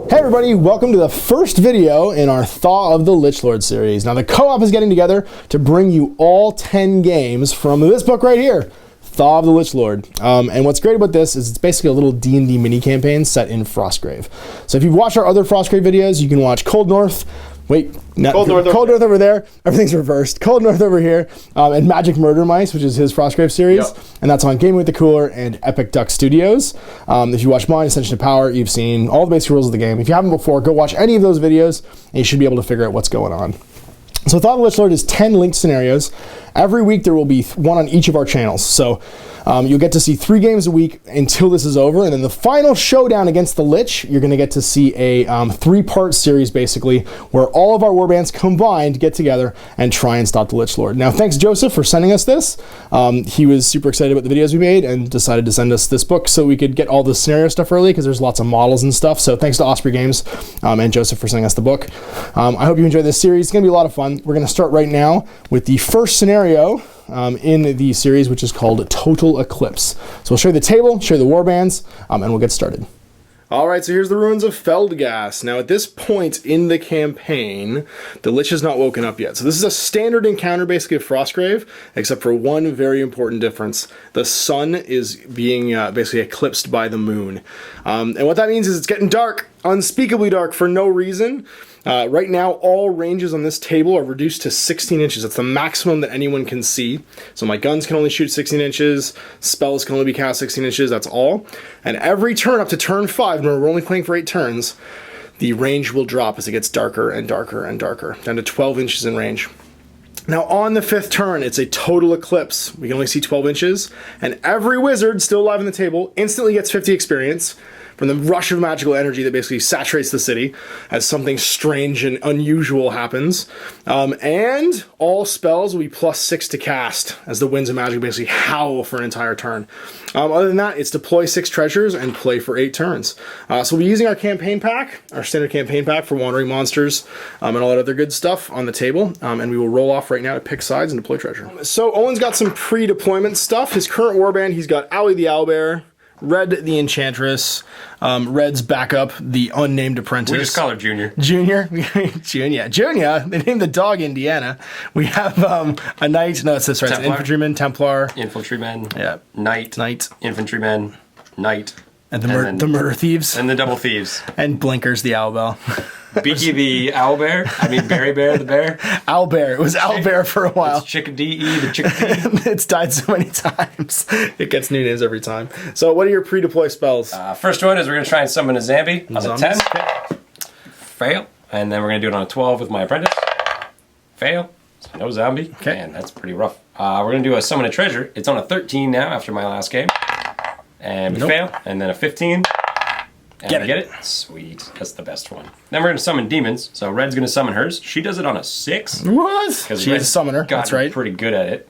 Hey everybody, welcome to the first video in our Thaw of the Lich Lord series. Now the co-op is getting together to bring you all 10 games from this book right here, Thaw of the Lich Lord. And what's great about this is it's basically a little D&D mini campaign set in Frostgrave. So if you've watched our other Frostgrave videos, you can watch Cold North, Cold North over there. Everything's reversed. Cold North over here, and Magic Murder Mice, which is his Frostgrave series, and that's on Gaming with the Cooler and Epic Duck Studios. If you watch mine, Ascension to Power, you've seen all the basic rules of the game. If you haven't before, go watch any of those videos, and you should be able to figure out what's going on. So Thaw of the Lich Lord is 10 linked scenarios. Every week there will be one on each of our channels. So you'll get to see 3 games a week until this is over. And then the final showdown against the Lich, you're going to get to see a 3-part series, basically, where all of our warbands combined get together and try and stop the Lich Lord. Now, thanks, Joseph, for sending us this. He was super excited about the videos we made and decided to send us this book so we could get all the scenario stuff early, because there's lots of models and stuff. So thanks to Osprey Games and Joseph for sending us the book. I hope you enjoy this series. It's going to be a lot of fun. We're going to start right now with the first scenario in the series, which is called Total Eclipse. So we'll show you the table, show you the warbands, and we'll get started. All right, so here's the ruins of Feldgast. Now, at this point in the campaign, the Lich has not woken up yet. So this is a standard encounter, basically, of Frostgrave, except for one very important difference. The sun is being basically eclipsed by the moon. And what that means is it's getting dark, unspeakably dark, for no reason. Right now, all ranges on this table are reduced to 16 inches. That's the maximum that anyone can see. So my guns can only shoot 16 inches, spells can only be cast 16 inches, that's all. And every turn up to turn 5, remember we're only playing for 8 turns, the range will drop as it gets darker and darker and darker, down to 12 inches in range. Now on the 5th turn, it's a total eclipse. We can only see 12 inches, and every wizard still alive on the table instantly gets 50 experience from the rush of magical energy that basically saturates the city as something strange and unusual happens. And all spells will be +6 to cast as the winds of magic basically howl for an entire turn. Other than that, it's deploy 6 treasures and play for 8 turns. So we'll be using our campaign pack, our standard campaign pack for wandering monsters and all that other good stuff on the table. And we will roll off right now to pick sides and deploy treasure. So Owen's got some pre-deployment stuff. His current warband, he's got Owie the Owlbear, Red the Enchantress, Red's backup, the unnamed apprentice. We just call her Junior. Junior. Junior. They named the dog Indiana. We have a knight. No, it's this right. It's an infantryman, Templar. Infantryman. Yeah. Knight. Infantryman. Knight. And the murder thieves. And the double thieves. And Blinkers the Owlbell. Beaky the Owlbear. I mean, Berry Bear the bear. Owlbear. It was Owlbear for a while. It's Chickadee the chickadee. It's died so many times. It gets new names every time. So what are your pre-deploy spells? First one is we're going to try and summon a zombie on a 10. Okay. Fail. And then we're going to do it on a 12 with my apprentice. Fail. So no zombie. Okay. Man, that's pretty rough. We're going to do a summon a treasure. It's on a 13 now after my last game. And we fail. And then a 15. And get it. Sweet. That's the best one. Then we're going to summon demons. So Red's going to summon hers. She does it on a 6. What? She's a summoner. That's right. Pretty good at it.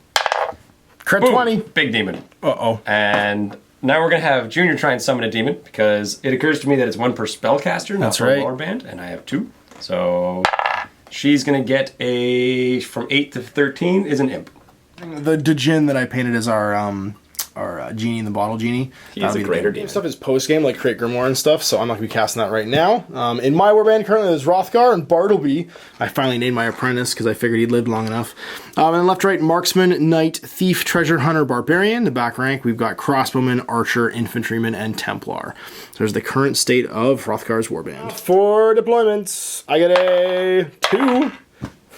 Crit Boom. 20. Big demon. Uh-oh. And now we're going to have Junior try and summon a demon, because it occurs to me that it's 1 per spellcaster, not per warband, and I have 2. So she's going to get a, from 8 to 13 is an imp. The djinn that I painted as our genie in the bottle genie. He's a greater demon. Stuff is post-game, like Create Grimoire and stuff, so I'm not going to be casting that right now. In my warband currently there's Hrothgar and Bartleby. I finally named my apprentice because I figured he'd lived long enough. And then left, right, Marksman, Knight, Thief, Treasure Hunter, Barbarian. The back rank, we've got Crossbowman, Archer, Infantryman, and Templar. So there's the current state of Hrothgar's warband. For deployments, I get a 2.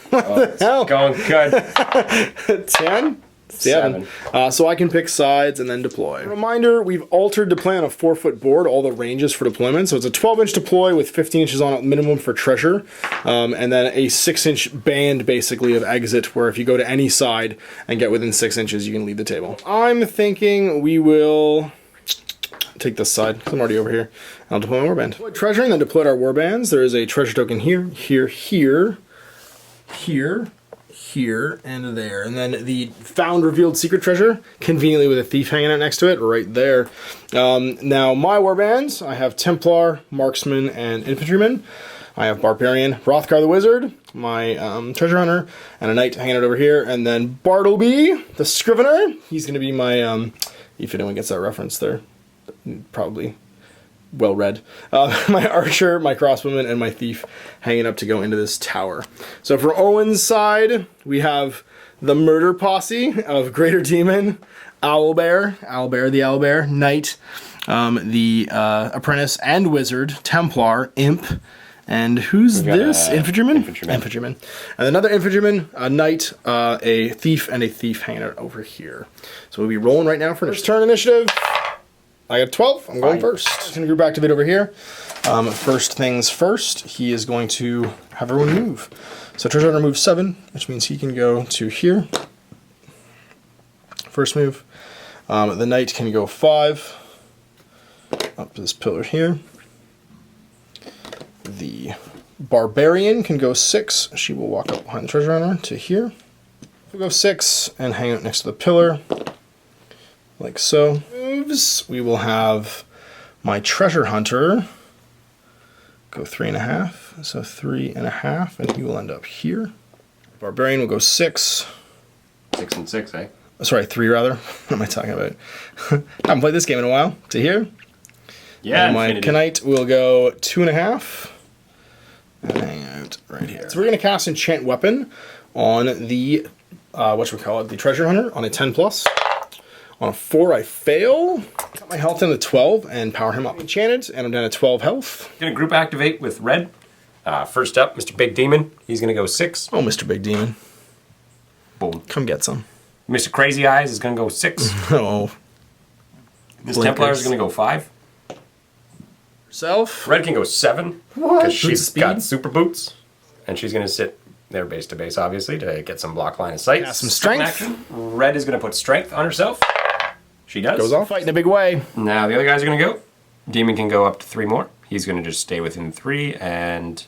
What the hell? Going good. 10? 7. So I can pick sides and then deploy. Reminder, we've altered to play on a 4-foot board, all the ranges for deployment. So it's a 12-inch deploy with 15 inches on it minimum for treasure. And then a 6-inch band, basically, of exit, where if you go to any side and get within 6 inches, you can leave the table. I'm thinking we will take this side, because I'm already over here. I'll deploy my warband. Deploy treasure and then deployed our warbands. There is a treasure token here, here, and there. And then the found revealed secret treasure, conveniently with a thief hanging out next to it, right there. Now, my warbands, I have Templar, Marksman, and Infantryman. I have Barbarian, Hrothgar the Wizard, my Treasure Hunter, and a Knight hanging out over here. And then Bartleby, the Scrivener. He's going to be my, if anyone gets that reference there, probably well read. My archer, my crossbowman, and my thief hanging up to go into this tower. So for Owen's side, we have the murder posse of Greater Demon, Owlbear, the Owlbear, Knight, the Apprentice and Wizard, Templar, Imp, and who's this? Infantryman? Infantryman. And another Infantryman, a Knight, a Thief, and a Thief hanging out over here. So we'll be rolling right now for first turn initiative. I got 12. I'm going first. Just going to group activate over here. First things first, he is going to have everyone move. So Treasure Hunter moves 7, which means he can go to here. First move. The Knight can go 5. Up to this pillar here. The Barbarian can go 6. She will walk up behind the Treasure Hunter to here. We'll go 6 and hang out next to the pillar. Like so. Moves. We will have my Treasure Hunter go 3.5. So 3.5, and he will end up here. Barbarian will go 6. 6 and 6, eh? Sorry, 3 rather. What am I talking about? I haven't played this game in a while. To here. Yeah, and my Knight will go 2.5. And hang out right here. So we're going to cast Enchant Weapon on the, the Treasure Hunter on a 10+. On a 4, I fail. Got my health down to 12 and power him up. Enchanted, and I'm down to 12 health. Gonna group activate with Red. First up, Mr. Big Demon. He's gonna go 6. Oh, Mr. Big Demon. Boom. Come get some. Mr. Crazy Eyes is gonna go 6. Oh. Miss Templar is gonna go 5. Self. Red can go 7. What? Because she's got super boots. And she's gonna sit there base to base, obviously, to get some block line of sight. Got some strength. Red is gonna put strength on herself. She does. Goes off. Fight in a big way. Now the other guys are going to go. Demon can go up to 3 more. He's going to just stay within 3 and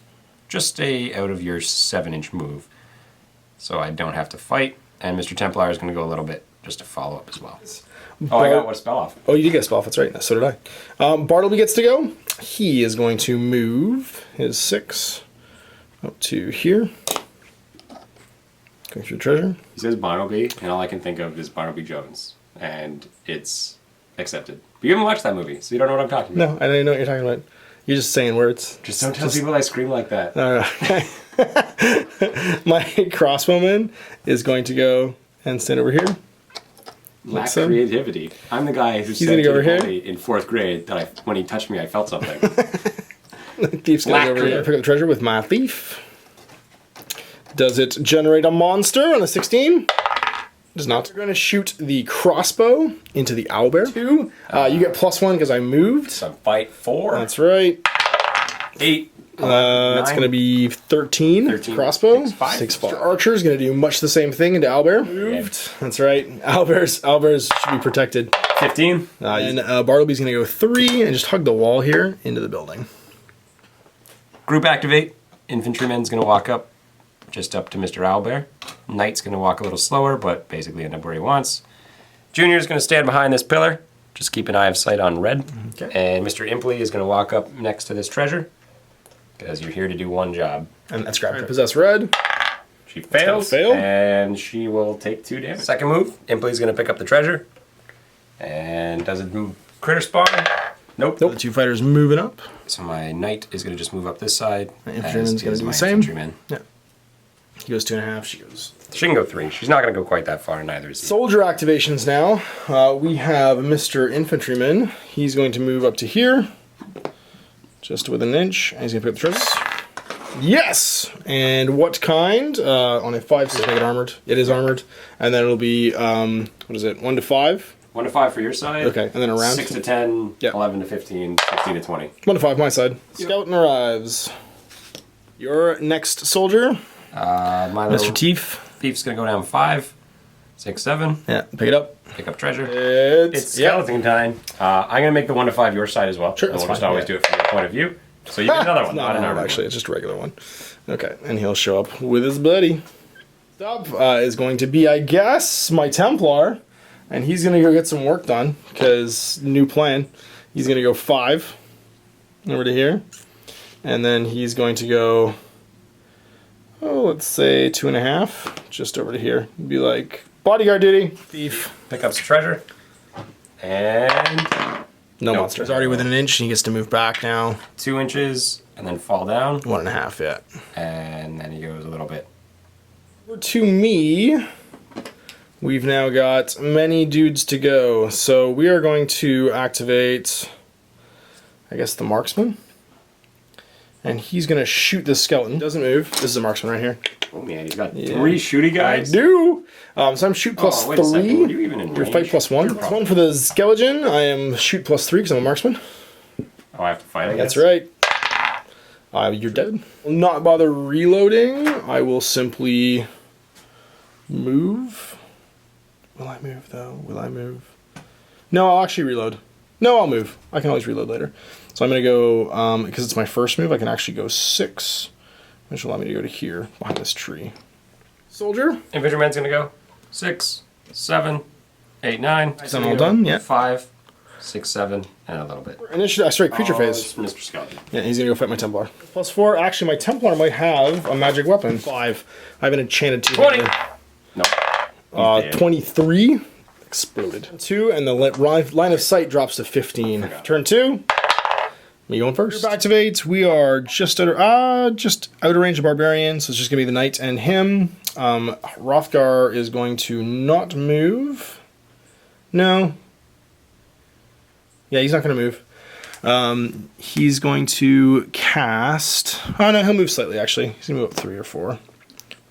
just stay out of your 7-inch move. So I don't have to fight. And Mr. Templar is going to go a little bit just to follow up as well. Oh, I got what a spell off. Oh, you did get a spell off. That's right. So did I. Bartleby gets to go. He is going to move his 6 up to here. Going through the treasure. He says Bartleby, and all I can think of is Bartleby Jones. And it's accepted. But you haven't watched that movie, so you don't know what I'm talking about. No, I don't know what you're talking about. You're just saying words. Just don't tell people I scream like that. No. My crossbowman is going to go and stand over here. Lack creativity. I'm the guy who said to the bully in 4th grade that when he touched me, I felt something. The thief's going to go over here. Pick up the treasure with my thief. Does it generate a monster on a 16? Does not. We're going to shoot the crossbow into the owlbear. 2. You get +1 because I moved. So fight 4. That's right. 8. That's going to be 13. Crossbow. 6 5. Archer is going to do much the same thing into owlbear. Moved. That's right. Owlbears should be protected. 15. And Bartleby's going to go 3 and just hug the wall here into the building. Group activate. Infantryman's going to walk up. Just up to Mr. Owlbear. Knight's going to walk a little slower, but basically end up where he wants. Junior's going to stand behind this pillar. Just keep an eye of sight on Red. Okay. And Mr. Impley is going to walk up next to this treasure. Because you're here to do one job. And that's grab possess Red. She fails. And she will take 2 damage. Second move, Impley's going to pick up the treasure. And does it move critter spawn? Nope. The 2 fighters moving up. So my Knight is going to just move up this side. The Infantryman's going to do the same. Yeah. He goes 2.5. She goes. She can go 3. She's not going to go quite that far. Neither is he. Soldier activations now. We have Mr. Infantryman. He's going to move up to here, just within 1 inch. And he's going to pick up the treasure. Yes. And what kind? On a 5, so make it armored. It is armored. And then it'll be what is it? 1 to 5. 1 to 5 for your side. Okay. And then around 6 to 10. Yep. 11 to 15. 16 to 20. 1 to 5 my side. Yep. Skeleton arrives. Your next soldier. Mr. Thief's gonna go down 5, 6, 7. Yeah, pick it up. Pick up treasure. It's skeleton time. I'm gonna make the 1 to 5 your side as well. Sure, and that's we'll just fine. always do it from your point of view. So you get another one. Not an armor. Actually, it's just a regular one. Okay, and he'll show up with his buddy. Up is going to be, I guess, my Templar, and he's gonna go get some work done because new plan. He's gonna go 5 over to here, and then he's going to go. Oh, let's say 2.5, just over to here. Be like, bodyguard duty. Thief. Pick up some treasure. And No monster. He's already within an inch, and he gets to move back now. 2 inches, and then fall down. 1.5, yeah. And then he goes a little bit. Over to me. We've now got many dudes to go. So we are going to activate, I guess, the marksman. And he's going to shoot this skeleton. Doesn't move. This is a marksman right here. Oh man, he's got 3 shooty guys. I do. So I'm shoot plus 3. Wait a second. Were you even in Your range? fight plus 1. Plus 1 for the skeleton. I am shoot plus 3 because I'm a marksman. Oh, I have to fight, I guess. That's right. You're dead. Will not bother reloading. I will simply move. Will I move though? Will I move? No, I'll actually reload. No, I'll move. I can always reload later. So I'm going to go, because it's my first move, I can actually go 6, which will allow me to go to here, behind this tree. Soldier. Infantryman's going to go 6, 7, 8, 9. Is that all done? Yeah. 5, 6, 7, and a little bit. Initiative, sorry, creature phase. It's Mr. Skeleton. Yeah, he's going to go fight my Templar. Plus 4. Actually, my Templar might have a magic weapon. 5. I have an enchanted 2. 20. No. 23. Exploded. 2, and the line of sight drops to 15. Turn 2. Me going first. Group activate. We are just out of range of barbarian, so it's just gonna be the knight and him. Hrothgar is going to not move. No. Yeah, he's not gonna move. He's going to cast. Oh no, he'll move slightly. Actually, he's gonna move up 3 or 4.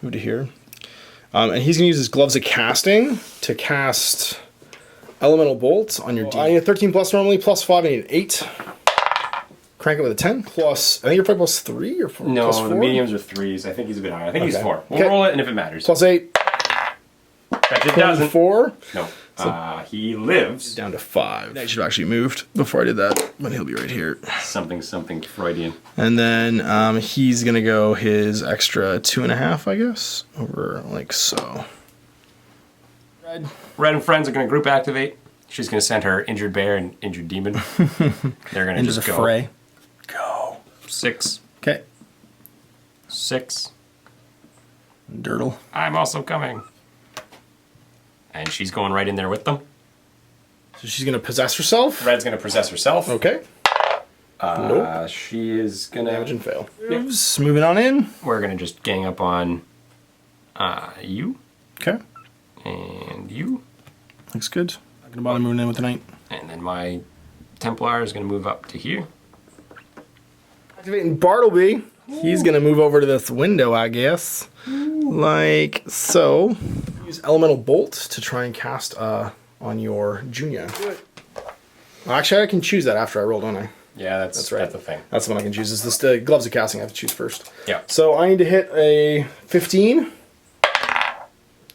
Move to here. And he's going to use his Gloves of Casting to cast Elemental Bolt on your D. I need a 13 plus normally, plus 5, I need an 8. Crank it with a 10. Plus, I think you're probably plus 3 or 4? No, plus 4? the mediums are 3s. I think he's a bit higher. I think he's 4. We'll Okay. roll it, and if it matters. Plus 8. Bet it doesn't. 4. No. He lives. Down to 5. I should have actually moved before I did that, but he'll be right here. Something Freudian. And then he's going to go his extra 2.5, I guess, over like so. Red and friends are going to group activate. She's going to send her injured bear and injured demon. They're going to Into just the go. fray. Go. 6. Okay. 6. Dirtle. I'm also coming. And she's going right in there with them. So she's going to possess herself? Red's going to possess herself. Okay. Nope. She is going to... Damage and fail. Moves. Moving on in. We're going to just gang up on you. Okay. And you. Looks good. Not going to bother moving in with the knight. And then my Templar is going to move up to here. Activating Bartleby. He's going to move over to this window, I guess. Like so. Use Elemental Bolt to try and cast on your Junior. Well, actually, I can choose that after I roll, don't I? Yeah, that's right. That's the thing. That's the one I can choose. Is this the Gloves of Casting I have to choose first. Yeah. So I need to hit a 15.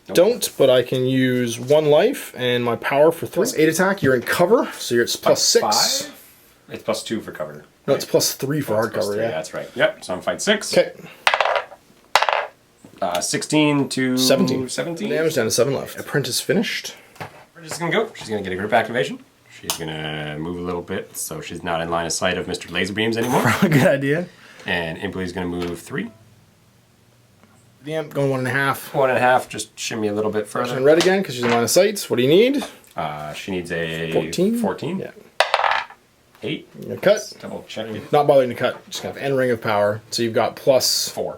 Nope. Don't, but I can use 1 life and my power for 3. Plus 8 attack. You're in cover, so it's plus 6. 5? It's plus 2 for cover. No, it's plus 3 for hard cover, yeah. That's right. Yep, so I'm fight 6. Okay. 16 to 17. 17. Damage down to 7 left. Apprentice finished. We're just going to go. She's going to get a group activation. She's going to move a little bit so she's not in line of sight of Mr. Laser Beams anymore. Good idea. And Imply's going to move 3. The Imp going 1.5. 1.5, just shimmy a little bit further. And red again because she's in line of sight. What do you need? She needs a 14. 14. Yeah. 8. You're gonna cut. Double check it. Not bothering to cut. Just kind of end ring of power. So you've got plus 4.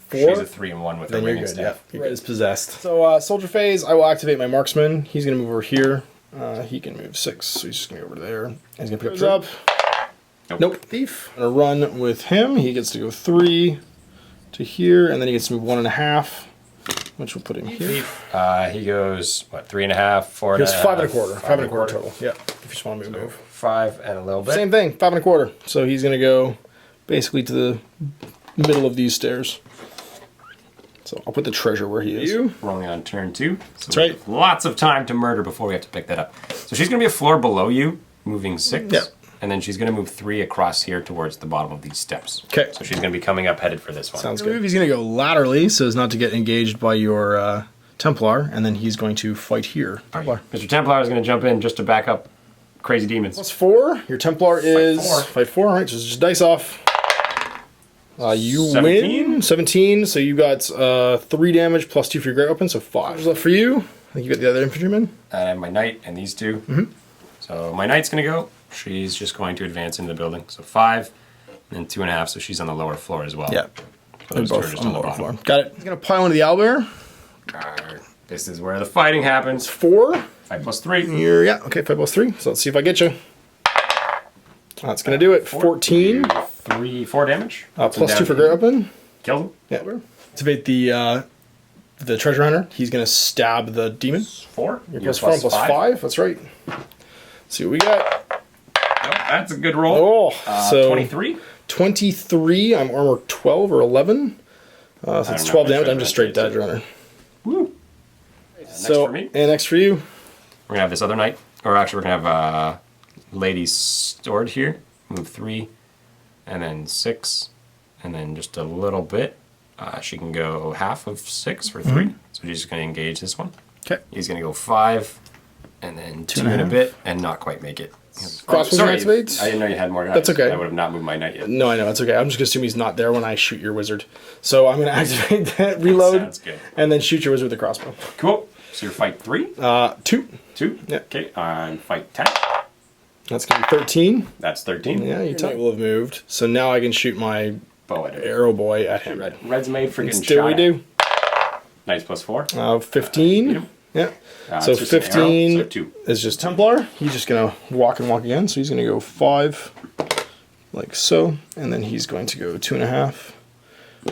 4. She's a 3 and 1 with her Then ring you're and good. staff. Yeah. Red is possessed. So soldier phase. I will activate my marksman. He's gonna move over here. He can move 6, so he's just gonna go over there. He's gonna pick up. Nope. Thief. I'm gonna run with him. He gets to go 3 to here, and then he gets to move 1.5, which will put him here. He goes what 3.5, 4. He goes 5.25. 5.25 total. Yeah. If you just want to move. 5 and a little bit. Same thing. 5.25. So he's gonna go basically to the middle of these stairs. So I'll put the treasure where he is. We're only on turn 2. So That's right. Lots of time to murder before we have to pick that up. So she's going to be a floor below you, moving 6. Yeah. And then she's going to move 3 across here towards the bottom of these steps. Okay. So she's going to be coming up headed for this one. Sounds good. He's going to go laterally so as not to get engaged by your Templar, and then he's going to fight here. Templar. Mr. Templar is going to jump in just to back up crazy demons. Plus 4. Your Templar is... 4. Fight 4. All right, so just dice off. You 17? win. 17. So you got 3 damage plus 2 for your great weapon, so 5. What's left for you? I think you got the other infantryman. And I have my knight and these 2. So my knight's going to go she's just going to advance into the building. So 5, and then 2.5, so she's on the lower floor as well. Yeah. So those two are just on the lower floor. Got it. He's going to pile into the owlbear. This is where the fighting happens. 4. 5 plus 3. Here, yeah, okay, 5 plus 3. So let's see if I get you. That's going to do it. 14. 4 damage. Plus 2 for great weapon. Kills him. Yeah. Activate the treasure hunter. He's going to stab the demon. 4. You're plus 4 plus 5. That's right. Let's see what we got. Oh, that's a good roll. Oh, so 23. 23. I'm armor 12 or 11. So it's 12 damage. I'm just straight treasure hunter. Woo. So, next for me. And next for you. We're going to have this other knight. Or actually, we're going to have lady stored here. Move 3. And then 6. And then just a little bit. She can go half of 6 for 3. So she's just going to engage this one. Okay. He's going to go 5. And then 2 and a bit. And not quite make it. Sorry, activates. I didn't know you had more guys. That's okay. I would have not moved my knight yet. No, I know. That's okay. I'm just going to assume he's not there when I shoot your wizard. So I'm going to activate that, reload, Sounds good. And then shoot your wizard with the crossbow. Cool. So you're fight 3? 2. 2? Yeah. Okay, I'm fight 10. That's going to be 13. That's 13. Yeah, your knight will have moved. So now I can shoot my bow at it. arrow boy at him. Red's made for getting Still shot we do. Knight's plus 4. 15. Yeah. So 15 so 2. is just Templar. He's just going to walk and walk again. So he's going to go 5, like so. And then he's going to go 2.5.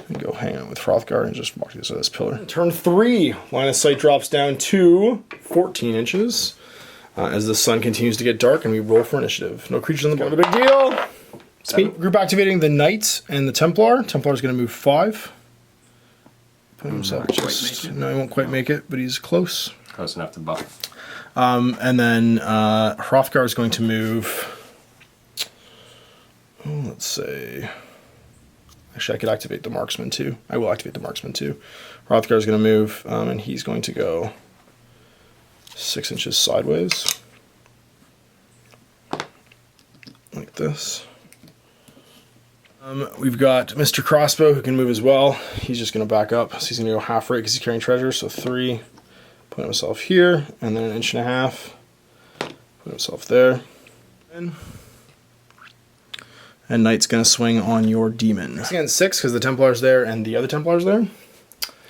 And go hang out with Hrothgar and just walk to this pillar. Turn 3. Line of sight drops down to 14 inches. As the sun continues to get dark and we roll for initiative. No creatures on the board. A big deal. It's me. Group activating the Knight and the Templar. Templar's going to move 5. Put himself just... No, he won't quite make it, but he's close. Close enough to buff. And then Hrothgar is going to move... Oh, let's say... Actually, I could activate the Marksman too. I will activate the Marksman too. Hrothgar is going to move, and he's going to go 6 inches sideways. Like this. We've got Mr. Crossbow who can move as well. He's just going to back up. So he's going to go half right because he's carrying treasure. So 3. Put himself here, and then 1.5 inches. Put himself there. And Knight's going to swing on your demon. Again, 6 because the Templar's there and the other Templar's there.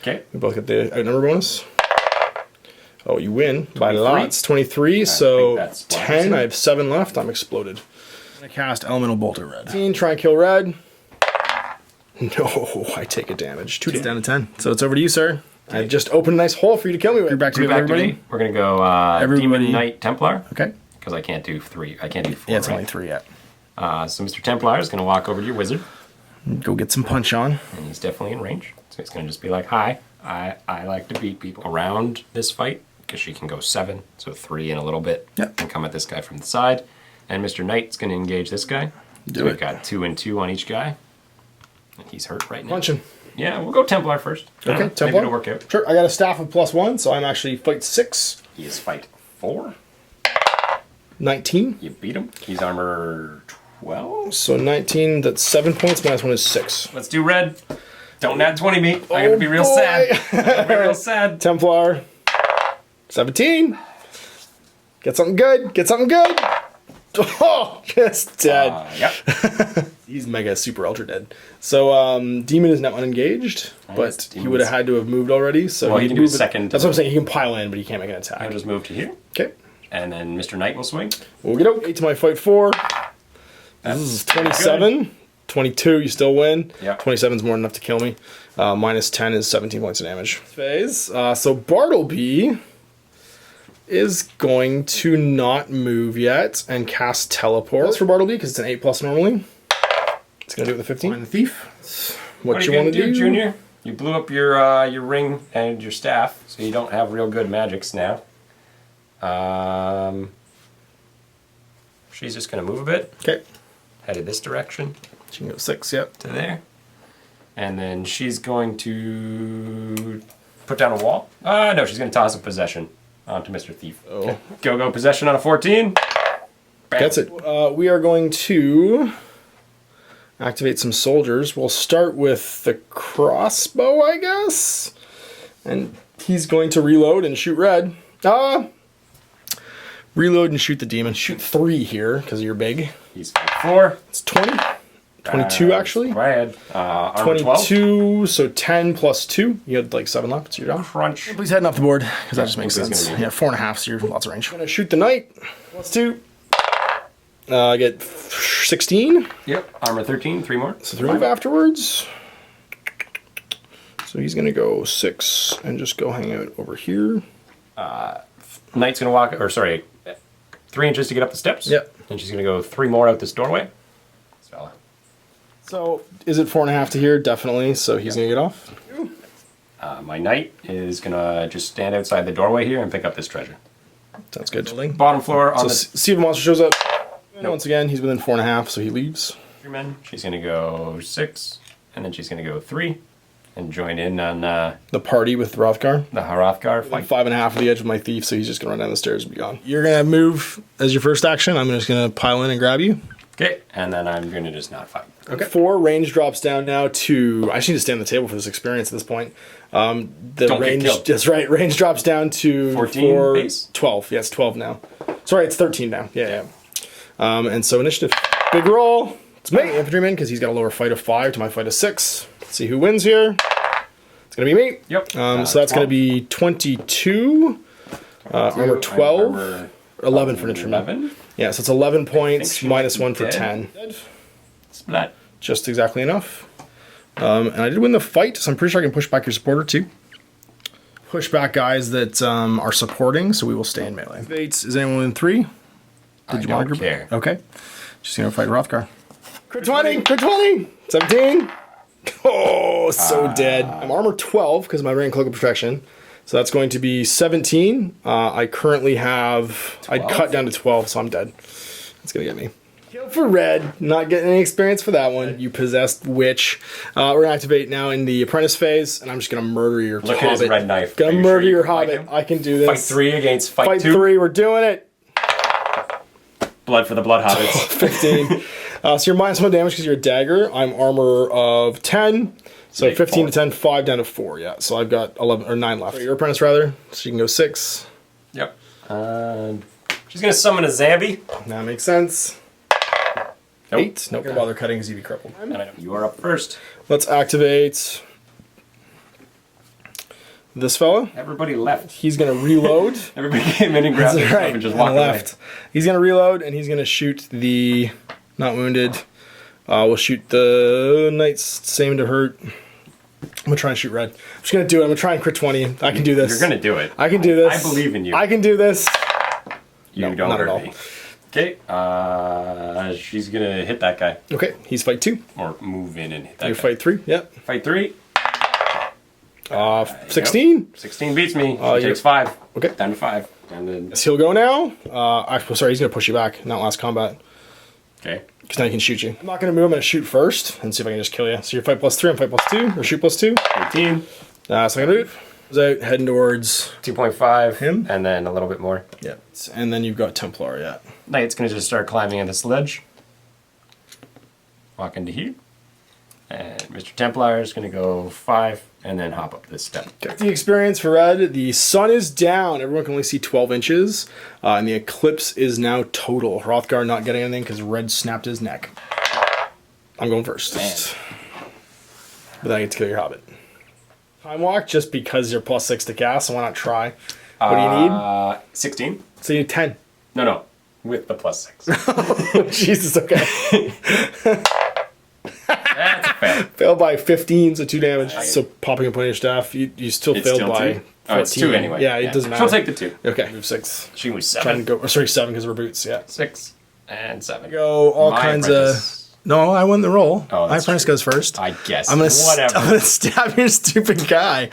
Okay. We both get the outnumber bonus. Oh, you win by lots. 23, so 10. I have 7 left. I'm exploded. I'm going to cast Elemental Bolt at red. Try and kill red. No, I take a damage. 2 down to 10. So it's over to you, sir. I've just opened a nice hole for you to kill me with. Back to everybody. We're going to go Demon, Knight, Templar. Okay. Because I can't do 3. I can't do 4. Yeah, it's only 3 yet. So Mr. Templar is going to walk over to your wizard. Go get some punch on. And he's definitely in range. So he's going to just be like, hi, I like to beat people around this fight. Because she can go 7, so 3 in a little bit. Yep. And come at this guy from the side. And Mr. Knight's going to engage this guy. Do it. We've got 2 and 2 on each guy. And he's hurt right now. Punch him. Yeah, we'll go Templar first. Okay, Templar. Maybe it'll work out. Sure, I got a staff of +1, so I'm actually fight 6. He is fight 4. 19. You beat him. He's armor 12. So 19, that's 7 points, -1 is 6. Let's do red. Don't add 20 me. I'm going to be real sad. I'm going to be real sad. Templar. 17. Get something good. Get something good. Oh, just dead. Yep. He's mega super ultra dead. So Demon is now unengaged, but he would have had to have moved already. So well, he can do a second. That's what I'm saying. He can pile in, but he can't make an attack. I'll just move to here. Okay. And then Mr. Knight will swing. We'll get okay to my fight 4. This is 27. Good. 22, you still win. Yeah. 27 is more than enough to kill me. -10 is 17 points of damage. Phase. So Bartleby is going to not move yet and cast Teleport. That's for Bartleby because it's an 8+ normally. It's going to do it with a 15. Find the thief. What you want to do, Junior? You blew up your ring and your staff, so you don't have real good magics now. She's just going to move a bit. Okay. Headed this direction. She can go 6, yep. To there. And then she's going to put down a wall. No, she's going to toss a possession onto Mr. Thief. Oh. Okay. Go possession on a 14. Bam. Gets it. We are going to activate some soldiers. We'll start with the crossbow, I guess. And he's going to reload and shoot red. Reload and shoot the demon. Shoot 3 here because you're big. He's 4. It's 20. 22 actually. Go ahead. Armor 22, 12. so 10 plus 2. You had like 7 left, so you're done. Crunch. Please heading off the board, because that just makes who's sense. gonna be? Yeah, 4.5, so you're lots of range. I'm gonna shoot the knight. Plus 2. I get 16. Yep. Armor 13. 3 more. So 3 move afterwards. So he's gonna go 6 and just go hang out over here. Knight's gonna walk, or sorry, 3 inches to get up the steps. Yep. And she's gonna go 3 more out this doorway. This fella. So is it 4.5 to here? Definitely. So he's gonna get off. My knight is gonna just stand outside the doorway here and pick up this treasure. Sounds good. Bottom floor on So the see if a monster shows up. Nope. Once again, he's within 4.5, so he leaves. men. She's gonna go 6, and then she's gonna go 3, and join in on The party with Hrothgar. the Hrothgar Like fight. 5.5 of the edge of my thief, so he's just gonna run down the stairs and be gone. You're gonna move as your first action. I'm just gonna pile in and grab you. Okay, and then I'm gonna just not fight. Okay. 4 range drops down now to. I just need to stay on the table for this experience at this point. The Don't get range. killed. That's right. Range drops down to 14 base? 12. Yeah, it's 12 now. Sorry, it's 13 now. Yeah. And so initiative. Big roll. It's me, infantryman, because he's got a lower fight of 5 to my fight of 6. Let's see who wins here. It's gonna be me. Yep. So that's gonna be 22. Armor 12. Armor 11 for an infantryman. 11. Yeah, so it's 11 points, she minus might 1 be for dead. 10. Splat. Just exactly enough. And I did win the fight, so I'm pretty sure I can push back your supporter too. Push back guys that are supporting, so we will stay in melee. Fates, is anyone within 3? I don't care. Okay. Just gonna fight Hrothgar. Crit 20! Crit 20! 17! Oh, so dead. I'm armor 12 because of my rain cloak of protection. So that's going to be 17. I currently have... I'd cut down to 12, so I'm dead. That's gonna get me. Kill for red. Not getting any experience for that one. You possessed witch. We're gonna activate now in the apprentice phase, and I'm just gonna murder your Look hobbit. at his red knife. Gonna Are you murder sure you your can fight hobbit. him? I can do this. Fight 3 against fight 2. 3. We're doing it. Blood for the blood hobbits. 15. So you're minus 1 damage because you're a dagger. I'm armor of 10. So Make 15 4. to 10, 5 down to 4. Yeah. So I've got 11 or 9 left. Your apprentice rather. So you can go 6. Yep. She's gonna summon a Zambi. That makes sense. Nope. 8. Nope. Gonna bother cutting because you'd be crippled. And you are up first. Let's activate this fella. Everybody left. He's gonna reload. Everybody came in and grabbed their stuff and just walked left. He's gonna reload and he's gonna shoot the not wounded. We'll shoot the knights, same to hurt. I'm gonna try and shoot red. I'm just gonna do it. I'm gonna try and crit 20. I can do this. You're gonna do it. I can do this. I believe in you. I can do this. You No, don't not at hurt all. me. Okay, she's gonna hit that guy. Okay, he's fight 2. Or move in and hit that You guy. fight 3. Yep. Fight 3. 16. 16 beats me. She you're- takes 5. Okay. Down to 5. Down to... So he'll go now. Sorry, he's gonna push you back. Not last combat. Okay. Because now he can shoot you. I'm not gonna move. I'm gonna shoot first and see if I can just kill you. So you're fight plus 3. I'm fight plus 2. Or shoot plus 2. 18. So I'm gonna move. Goes out, heading towards 2.5. Him? And then a little bit more. yeah. And then you've got Templar. Yeah. Knight's gonna just start climbing on this ledge. Walk into here. And Mr. Templar is gonna go 5 and then hop up this step. Okay. The experience for red. The sun is down. Everyone can only see 12 inches. And the eclipse is now total. Hrothgar not getting anything because red snapped his neck. I'm going first. Man. But then I get to kill your hobbit. Time walk just because you're plus 6 to cast. So why not try? What do you need? 16. So you need 10. No. With the plus 6. Jesus, okay. That's a fail. Failed by 15, so 2 damage. So popping a point of your staff, you still It's failed still by 2. Oh, it's 2 anyway. Yeah, it doesn't matter. She'll take the 2. Okay, move 6. She was Try 7. and go. Sorry, 7 because we're boots. Yeah. 6 and 7. Go all My kinds apprentice. of. No, I won the roll. Oh, My that's apprentice true. goes first. I guess. I'm gonna Whatever. I'm gonna stab your stupid guy.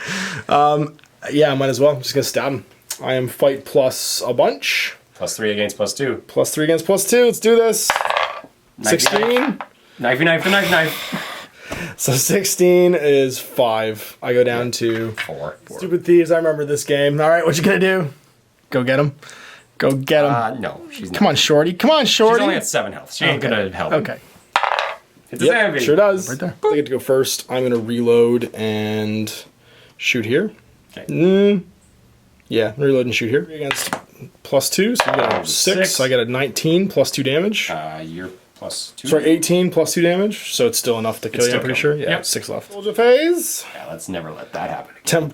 Yeah, I might as well. I'm just gonna stab him. I am fight plus a bunch. Plus 3 against plus 2. Plus 3 against plus 2. Let's do this. Knifey 16. Knifey knife to knife. So 16 is 5. I go down to 4. Stupid thieves. I remember this game. All right, what you gonna do? Go get him. Go get him. No, she's not. Come on, Shorty. Come on, Shorty. She's only at 7 health. She ain't gonna help. Okay. It's a Yep, Zambi. sure does. Right there. I get to go first. I'm gonna reload and shoot here. Okay. Yeah, reload and shoot here. Against +2, so you got a 6. So I got a 19 +2 damage. You're +2. Sorry, 18 +2 damage, so it's still enough to kill you, I'm pretty sure. Yeah, yep. 6 left. Soldier phase. Yeah, let's never let that happen again.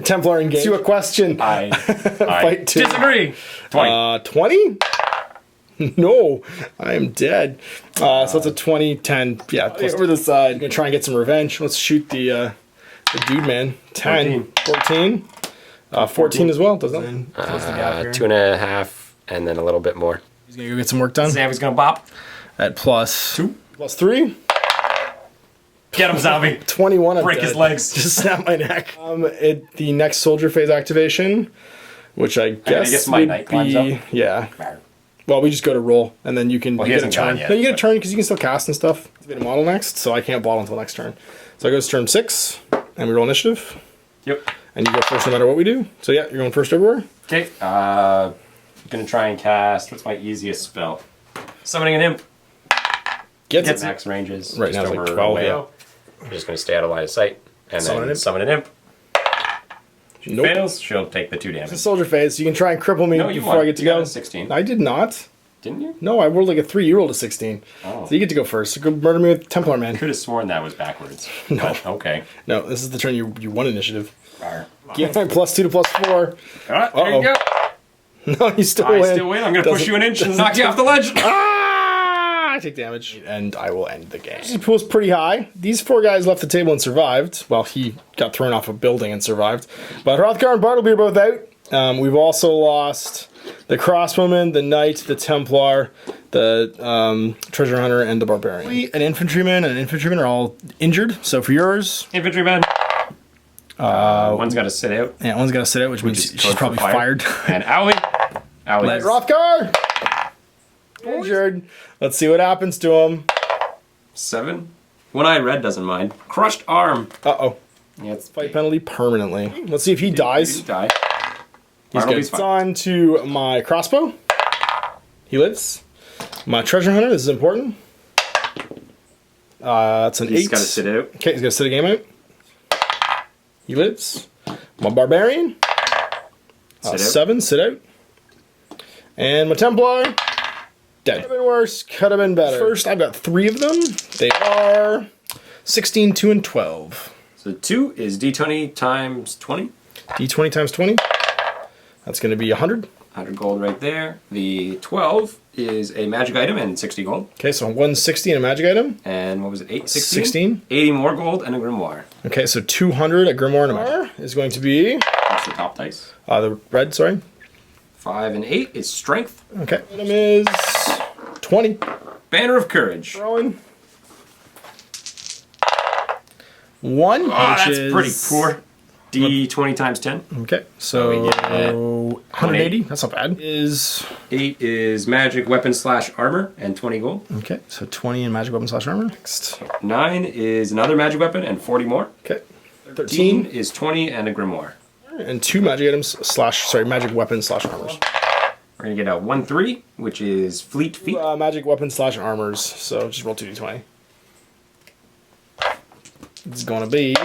Templar engage. To a question. I Fight 2. disagree. 20. 20? No, I am dead. So it's a 20, 10. Yeah, over the side. I'm gonna try and get some revenge. Let's shoot the dude, man. 10, 14. 14 as well, doesn't it? 2.5, and then a little bit more. He's gonna go get some work done. Sammy's gonna bop. At +2. +3. Get him, zombie. 21. Break his legs. Just snap my neck. The next soldier phase activation, which I guess my knight climbs up. Yeah. Well, we just go to roll, and then you can he get a hasn't turn. gone yet, No, you get a turn because you can still cast and stuff. It's been a model next, so I can't bottle until next turn. So I go to turn 6, and we roll initiative. Yep. And you go first no matter what we do. So yeah, you're going first everywhere. Okay. I'm gonna try and cast. What's my easiest spell? Summoning an imp. Gets max ranges. Right now it's like 12. Yeah. I'm just gonna stay out of line of sight, and then summon an imp. She fails. She'll take the 2 damage. It's a soldier phase. You can try and cripple me before I get to go. Got a 16. I did not. Didn't you? No, I rolled like a 3. You rolled a 16. Oh. So you get to go first. So go murder me with Templar, man. Could have sworn that was backwards. No. But okay. No, this is the turn you won initiative. Get my +2 to +4. Alright, there you go. No, you still win. I still win. I'm going to push you an inch and knock you off the ledge. I take damage, and I will end the game. This pool's pretty high. These 4 guys left the table and survived. Well, he got thrown off a building and survived. But Hrothgar and Bartleby are both out. We've also lost the Crossbowman, the Knight, the Templar, the Treasure Hunter, and the Barbarian. An Infantryman and an Infantryman are all injured. So for yours... Infantryman. One's got to sit out. Yeah, one's got to sit out, which means she's probably fired. And Owly. Let Hrothgar! Injured. Let's see what happens to him. 7. One-eyed red doesn't mind. Crushed arm. Uh-oh. Yeah, it's fight penalty permanently. Let's see if he dies. He die. He's good. It's on to my crossbow. He lives. My treasure hunter. This is important. That's an 8. He's got to sit out. Okay, he's got to sit a game out. He lives. My barbarian. 7. Sit out. And my Templar. Dead. Could have been worse. Could have been better. First, I've got 3 of them. They are 16, 2, and 12. So 2 is D20 times 20. D20 times 20. That's going to be 100. 100 gold right there. The 12 is a magic item and 60 gold. Okay, so 160 and a magic item. And what was it? 16? 16. 80 more gold and a grimoire. Okay, so 200, a grimoire and a magic is going to be... That's the top dice. The red, sorry. 5 and 8 is strength. Okay. Item is 20. Banner of Courage. Throwing. 1, which that's is... pretty poor. D20 times 10. Okay, so 180. That's not bad. 8 is magic weapon / armor and 20 gold. Okay, so 20 in magic weapon / armor. Next. 9 is another magic weapon and 40 more. Okay. 13 is 20 and a grimoire. And 2 magic items / magic weapons / armors. We're gonna get a 1/3, which is fleet feet. Magic weapons / armors. So just roll 2d20. It's gonna be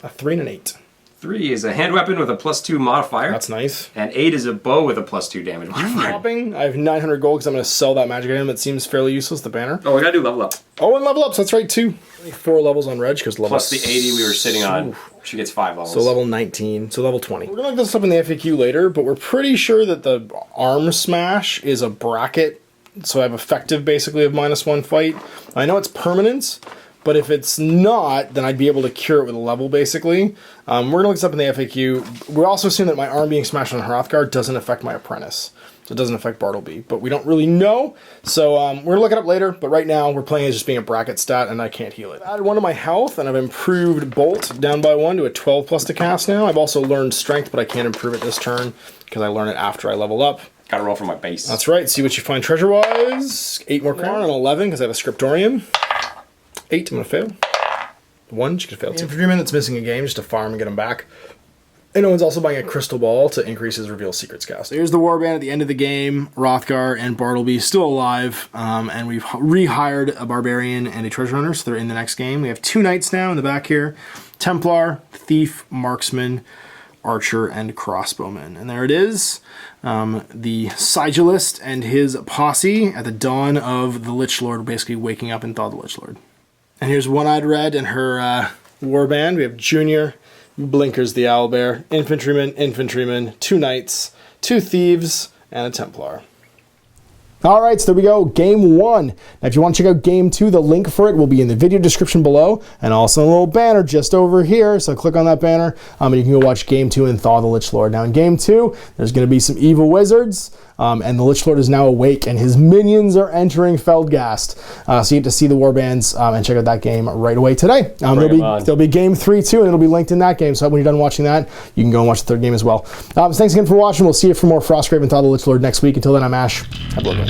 a 3 and an 8. 3 is a hand weapon with a +2 modifier. That's nice. And 8 is a bow with a +2 damage modifier. Shopping. I have 900 gold because I'm going to sell that magic item. It seems fairly useless, the banner. Oh, we gotta do level up. Oh, and level ups. That's right, too. 4 levels on Reg because level... Plus the 80 we were sitting on. She gets 5 levels. So level 19. So level 20. We're going to look this up in the FAQ later, but we're pretty sure that the arm smash is a bracket. So I have effective, basically, of -1 fight. I know it's permanent. But if it's not, then I'd be able to cure it with a level, basically. We're going to look this up in the FAQ. We also assume that my arm being smashed on Hrothgar doesn't affect my apprentice. So it doesn't affect Bartleby. But we don't really know. So we're going to look it up later. But right now, we're playing as just being a bracket stat, and I can't heal it. I've added 1 to my health, and I've improved Bolt down by 1 to a 12+ to cast now. I've also learned Strength, but I can't improve it this turn because I learn it after I level up. Gotta roll for my base. That's right. See what you find treasure-wise. 8 more crown and 11 because I have a Scriptorium. 8, I'm going to fail. 1, she could fail 2. Infantryman that's missing a game just to farm and get him back. And Owen's also buying a crystal ball to increase his reveal secrets cast. Here's the warband at the end of the game. Hrothgar and Bartleby still alive. And we've rehired a barbarian and a treasure hunter, so they're in the next game. We have 2 knights now in the back here. Templar, Thief, Marksman, archer and crossbowman. And there it is, the Sigilist and his posse at the dawn of the Lich Lord, basically waking up in Thaw the Lich Lord. And here's One-Eyed Red and her warband. We have Junior, Blinkers the Owlbear, Infantryman, 2 Knights, 2 Thieves, and a Templar. All right, so there we go, game 1. Now, if you want to check out game 2, the link for it will be in the video description below, and also a little banner just over here. So click on that banner, and you can go watch game 2 and Thaw the Lich Lord. Now, in game 2, there's going to be some evil wizards, and the Lich Lord is now awake, and his minions are entering Feldgast. So you get to see the warbands and check out that game right away today. There'll be game 3 too, and it'll be linked in that game. So when you're done watching that, you can go and watch the 3rd game as well. So thanks again for watching. We'll see you for more Frostgrave and Thaw the Lich Lord next week. Until then, I'm Ash. Have a lovely one.